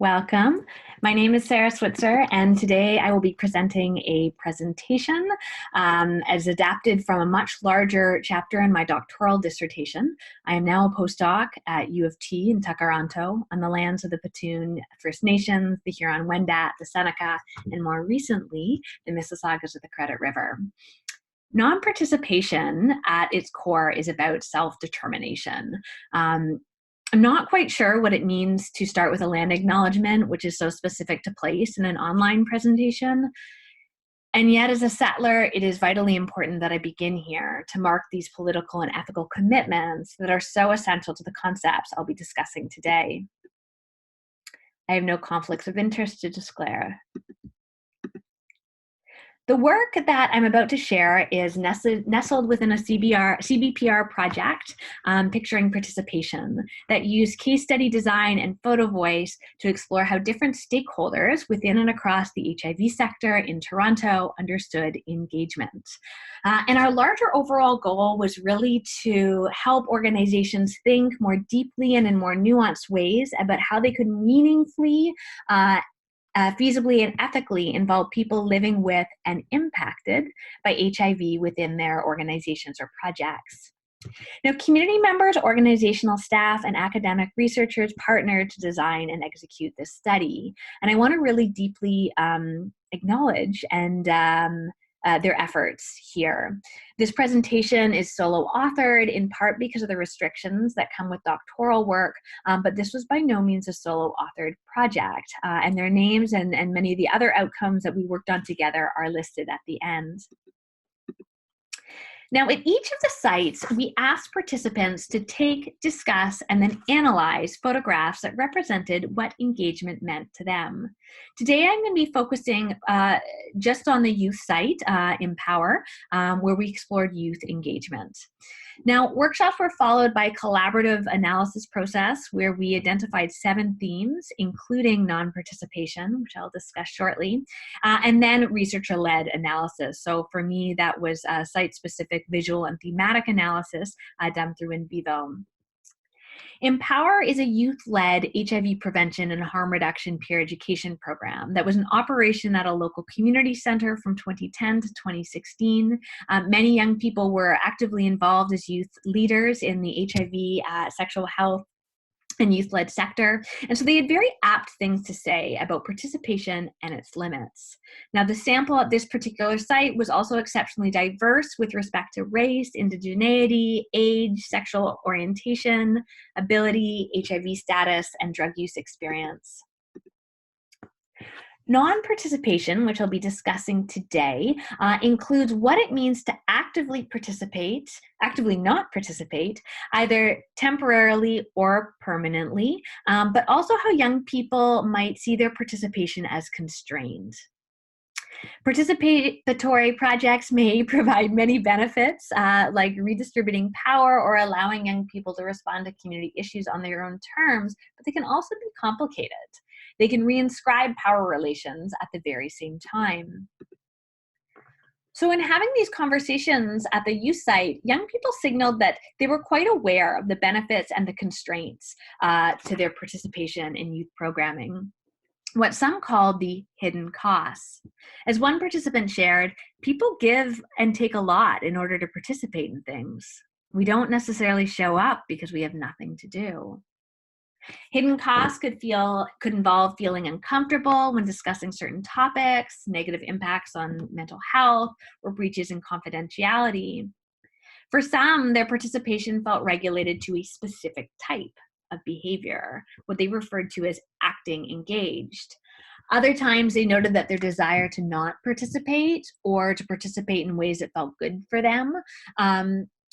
Welcome. My name is Sarah Switzer, and today I will be presenting a presentation as adapted from a much larger chapter in my doctoral dissertation. I am now a postdoc at U of T in Takaranto on the lands of the Petun First Nations, the Huron-Wendat, the Seneca, and more recently, the Mississaugas of the Credit River. Non-participation at its core is about self-determination. I'm not quite sure what it means to start with a land acknowledgement, which is so specific to place in an online presentation. And yet, as a settler, it is vitally important that I begin here to mark these political and ethical commitments that are so essential to the concepts I'll be discussing today. I have no conflicts of interest to declare. The work that I'm about to share is nestled within a CBPR project, picturing participation, that use case study design and photo voice to explore how different stakeholders within and across the HIV sector in Toronto understood engagement. And our larger overall goal was really to help organizations think more deeply and in more nuanced ways about how they could meaningfully feasibly and ethically involve people living with and impacted by HIV within their organizations or projects. Now, community members, organizational staff, and academic researchers partnered to design and execute this study. And I want to really deeply acknowledge their efforts here. This presentation is solo authored in part because of the restrictions that come with doctoral work, but this was by no means a solo authored project, and their names and many of the other outcomes that we worked on together are listed at the end. Now, at each of the sites, we asked participants to take, discuss, and then analyze photographs that represented what engagement meant to them. Today, I'm going to be focusing just on the youth site, Empower, where we explored youth engagement. Now, workshops were followed by a collaborative analysis process where we identified 7 themes, including non-participation, which I'll discuss shortly, and then researcher-led analysis. So for me, that was site-specific visual and thematic analysis done through In Vivo. Empower is a youth-led HIV prevention and harm reduction peer education program that was in operation at a local community center from 2010 to 2016. Many young people were actively involved as youth leaders in the HIV, sexual health, and youth-led sector, and so they had very apt things to say about participation and its limits. Now, the sample at this particular site was also exceptionally diverse with respect to race, indigeneity, age, sexual orientation, ability, HIV status, and drug use experience. Non-participation, which I'll be discussing today, includes what it means to actively not participate, either temporarily or permanently, but also how young people might see their participation as constrained. Participatory projects may provide many benefits, like redistributing power or allowing young people to respond to community issues on their own terms, but they can also be complicated. They can reinscribe power relations at the very same time. So in having these conversations at the youth site, young people signaled that they were quite aware of the benefits and the constraints to their participation in youth programming, what some called the hidden costs. As one participant shared, people give and take a lot in order to participate in things. We don't necessarily show up because we have nothing to do. Hidden costs could involve feeling uncomfortable when discussing certain topics, negative impacts on mental health, or breaches in confidentiality. For some, their participation felt regulated to a specific type of behavior, what they referred to as acting engaged. Other times, they noted that their desire to not participate or to participate in ways that felt good for them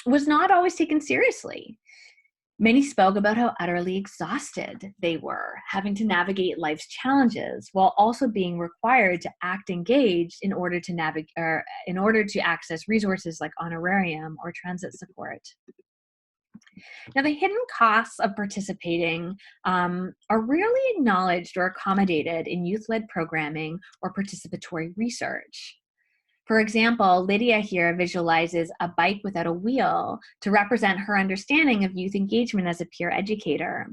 was not always taken seriously. Many spoke about how utterly exhausted they were, having to navigate life's challenges while also being required to act engaged in order to access resources like honorarium or transit support. Now, the hidden costs of participating are rarely acknowledged or accommodated in youth-led programming or participatory research. For example, Lydia here visualizes a bike without a wheel to represent her understanding of youth engagement as a peer educator.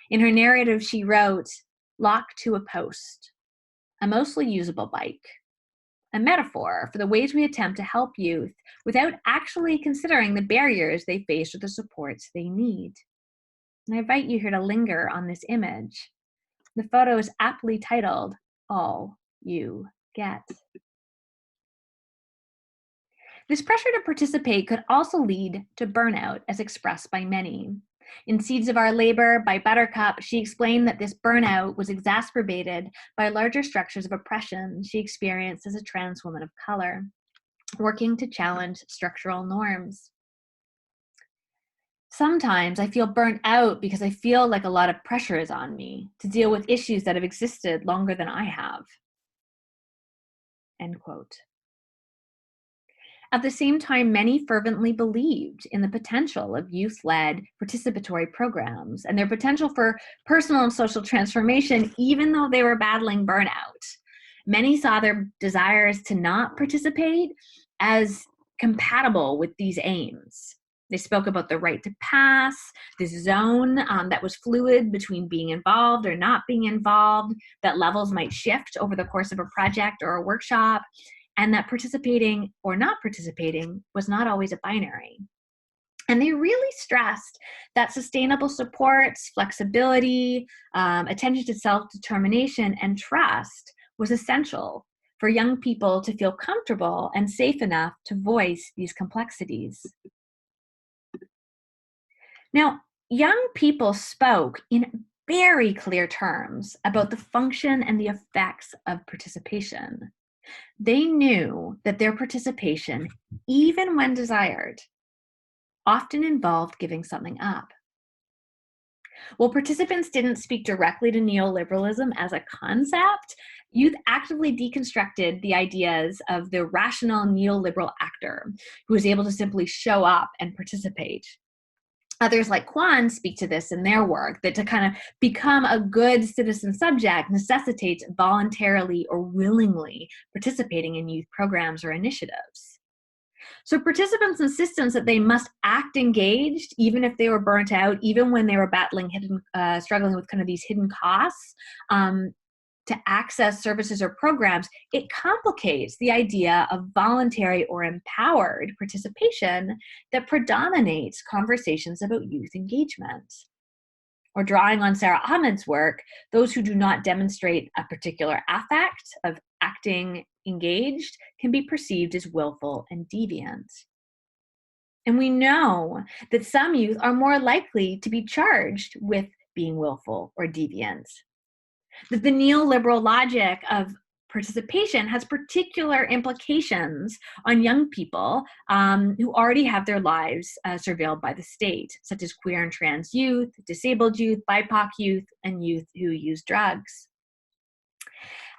In her narrative, she wrote, locked to a post, a mostly usable bike, a metaphor for the ways we attempt to help youth without actually considering the barriers they face or the supports they need. And I invite you here to linger on this image. The photo is aptly titled, All You Get. This pressure to participate could also lead to burnout, as expressed by many. In Seeds of Our Labor by Buttercup, she explained that this burnout was exacerbated by larger structures of oppression she experienced as a trans woman of color, working to challenge structural norms. Sometimes I feel burnt out because I feel like a lot of pressure is on me to deal with issues that have existed longer than I have. End quote. At the same time, many fervently believed in the potential of youth-led participatory programs and their potential for personal and social transformation, even though they were battling burnout. Many saw their desires to not participate as compatible with these aims. They spoke about the right to pass, this zone that was fluid between being involved or not being involved, that levels might shift over the course of a project or a workshop, and that participating or not participating was not always a binary. And they really stressed that sustainable supports, flexibility, attention to self-determination, and trust was essential for young people to feel comfortable and safe enough to voice these complexities. Now, young people spoke in very clear terms about the function and the effects of participation. They knew that their participation, even when desired, often involved giving something up. While participants didn't speak directly to neoliberalism as a concept, youth actively deconstructed the ideas of the rational neoliberal actor who was able to simply show up and participate. Others like Kwan speak to this in their work, that to kind of become a good citizen subject necessitates voluntarily or willingly participating in youth programs or initiatives. So participants insisted that they must act engaged, even if they were burnt out, even when they were battling struggling with kind of these hidden costs, to access services or programs. It complicates the idea of voluntary or empowered participation that predominates conversations about youth engagement. Or drawing on Sarah Ahmed's work, those who do not demonstrate a particular affect of acting engaged can be perceived as willful and deviant. And we know that some youth are more likely to be charged with being willful or deviant. That the neoliberal logic of participation has particular implications on young people who already have their lives surveilled by the state, such as queer and trans youth, disabled youth, BIPOC youth, and youth who use drugs.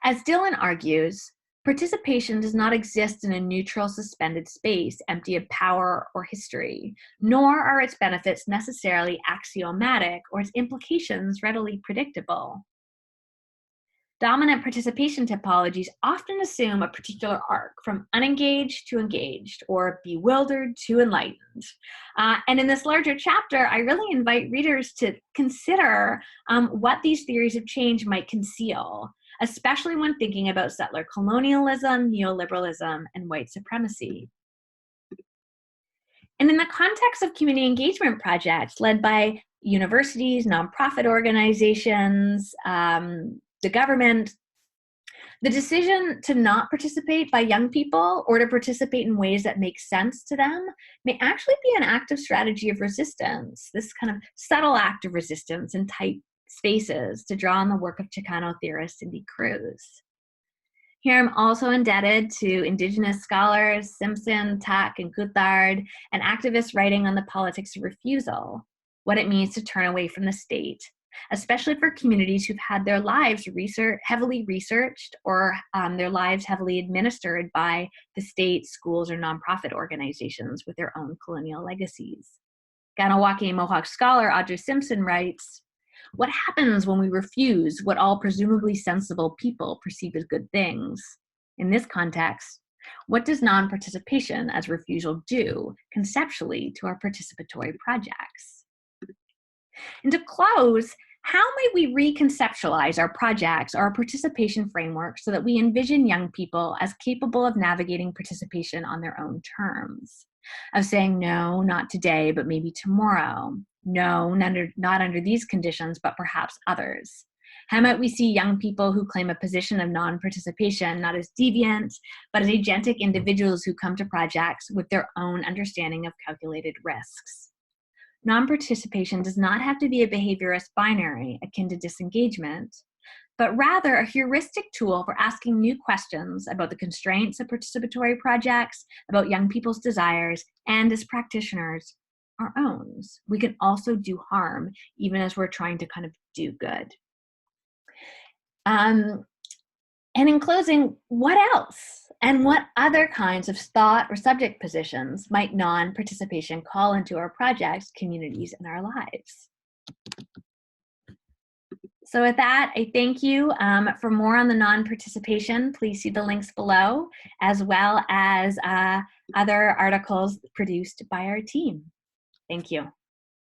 As Dylan argues, participation does not exist in a neutral, suspended space empty of power or history, nor are its benefits necessarily axiomatic or its implications readily predictable. Dominant participation typologies often assume a particular arc from unengaged to engaged or bewildered to enlightened. And in this larger chapter, I really invite readers to consider what these theories of change might conceal, especially when thinking about settler colonialism, neoliberalism, and white supremacy. And in the context of community engagement projects led by universities, nonprofit organizations, the government, the decision to not participate by young people or to participate in ways that make sense to them may actually be an active strategy of resistance, this kind of subtle act of resistance in tight spaces to draw on the work of Chicano theorist Cindy Cruz. Here I'm also indebted to Indigenous scholars Simpson, Tuck, and Couthard, and activists writing on the politics of refusal, what it means to turn away from the state, especially for communities who've had their lives heavily researched or their lives heavily administered by the state, schools, or nonprofit organizations with their own colonial legacies. Ganawaki Mohawk scholar Audrey Simpson writes, "What happens when we refuse what all presumably sensible people perceive as good things? In this context, what does non-participation as refusal do conceptually to our participatory projects?" And to close, How might we reconceptualize our projects or our participation framework so that we envision young people as capable of navigating participation on their own terms? Of saying, no, not today, but maybe tomorrow. No, not under these conditions, but perhaps others. How might we see young people who claim a position of non-participation not as deviant, but as agentic individuals who come to projects with their own understanding of calculated risks? Non-participation does not have to be a behaviorist binary akin to disengagement, but rather a heuristic tool for asking new questions about the constraints of participatory projects, about young people's desires, and as practitioners, our own. We can also do harm, even as we're trying to kind of do good. And in closing, what else? And what other kinds of thought or subject positions might non-participation call into our projects, communities, and our lives? So with that, I thank you. For more on the non-participation, please see the links below, as well as other articles produced by our team. Thank you.